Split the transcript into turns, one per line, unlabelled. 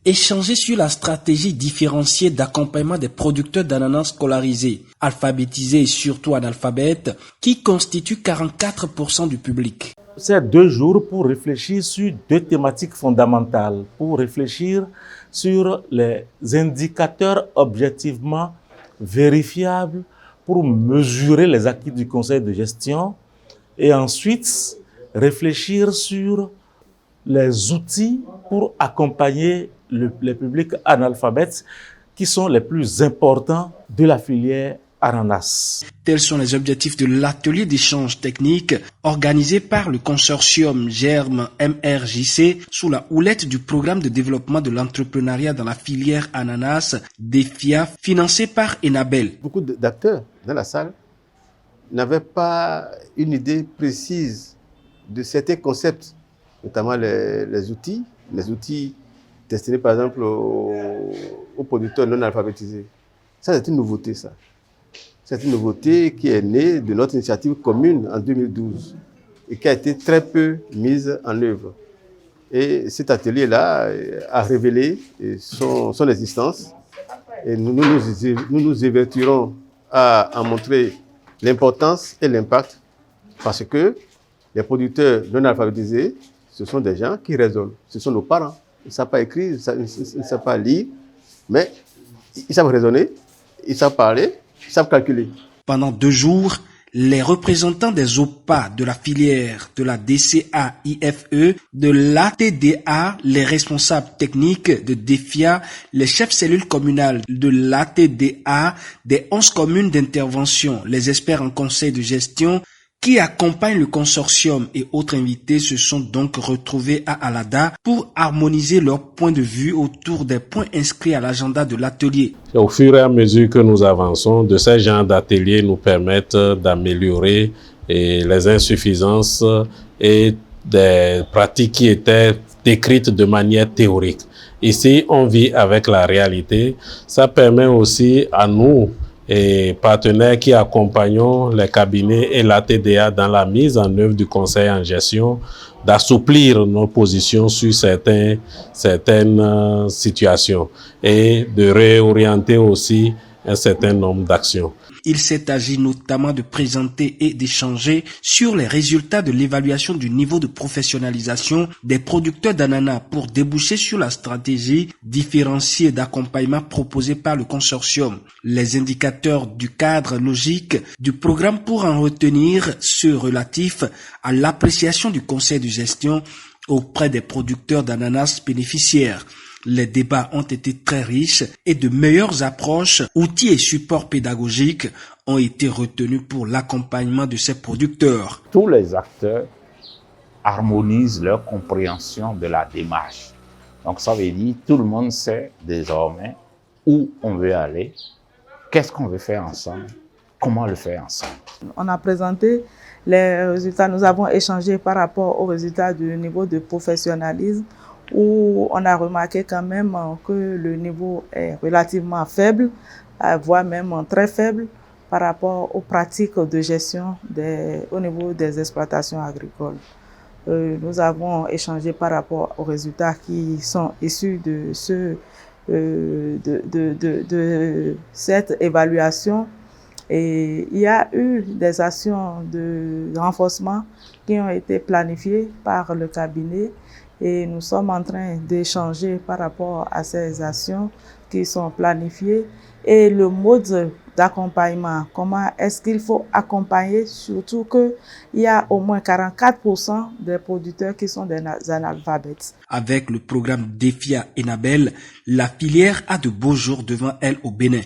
Échanger sur la stratégie différenciée d'accompagnement des producteurs d'ananas scolarisés, alphabétisés et surtout analphabètes, qui constituent 44% du public.
Ces 2 jours pour réfléchir sur 2 thématiques fondamentales, pour réfléchir sur les indicateurs objectivement vérifiables pour mesurer les acquis du conseil de gestion et ensuite réfléchir sur les outils pour accompagner les publics analphabètes qui sont les plus importants de la filière ananas.
Tels sont les objectifs de l'atelier d'échange technique organisé par le consortium GERME MRJC sous la houlette du programme de développement de l'entrepreneuriat dans la filière ananas DEFIA financé par Enabel.
Beaucoup d'acteurs dans la salle n'avaient pas une idée précise de certains concepts, notamment les outils destinés par exemple aux producteurs non alphabétisés. Ça, c'est une nouveauté, ça. C'est une nouveauté qui est née de notre initiative commune en 2012 et qui a été très peu mise en œuvre. Et cet atelier-là a révélé son existence et nous nous évertuerons à en montrer l'importance et l'impact parce que les producteurs non alphabétisés, ce sont des gens qui raisonnent. Ce sont nos parents. Ils ne savent pas écrire, ils ne savent pas lire, mais ils savent raisonner, ils savent parler, ils savent calculer.
Pendant 2 jours, les représentants des OPA de la filière, de la DCA-IFE, de l'ATDA, les responsables techniques de DEFIA, les chefs cellules communales de l'ATDA, des 11 communes d'intervention, les experts en conseil de gestion, qui accompagnent le consortium et autres invités se sont donc retrouvés à Alada pour harmoniser leurs points de vue autour des points inscrits à l'agenda de l'atelier.
Au fur et à mesure que nous avançons, de ces genres d'ateliers nous permettent d'améliorer les insuffisances et des pratiques qui étaient décrites de manière théorique. Ici, on vit avec la réalité. Ça permet aussi à nous, et partenaires qui accompagnons les cabinets et l'ATDA dans la mise en œuvre du conseil en gestion, d'assouplir nos positions sur certaines situations et de réorienter aussi un certain nombre d'actions.
Il s'est agi notamment de présenter et d'échanger sur les résultats de l'évaluation du niveau de professionnalisation des producteurs d'ananas pour déboucher sur la stratégie différenciée d'accompagnement proposée par le consortium, les indicateurs du cadre logique du programme pour en retenir ceux relatifs à l'appréciation du conseil de gestion auprès des producteurs d'ananas bénéficiaires. Les débats ont été très riches et de meilleures approches, outils et supports pédagogiques ont été retenus pour l'accompagnement de ces producteurs.
Tous les acteurs harmonisent leur compréhension de la démarche. Donc ça veut dire que tout le monde sait désormais où on veut aller, qu'est-ce qu'on veut faire ensemble, comment le faire ensemble.
On a présenté les résultats, nous avons échangé par rapport aux résultats du niveau de professionnalisme où on a remarqué quand même que le niveau est relativement faible, voire même très faible par rapport aux pratiques de gestion au niveau des exploitations agricoles. Nous avons échangé par rapport aux résultats qui sont issus de cette évaluation. Et il y a eu des actions de renforcement qui ont été planifiées par le cabinet et nous sommes en train d'échanger par rapport à ces actions qui sont planifiées et le mode d'accompagnement. Comment est-ce qu'il faut accompagner, surtout qu'il y a au moins 44% des producteurs qui sont des analphabètes.
Avec le programme DEFIA Enabel, la filière a de beaux jours devant elle au Bénin.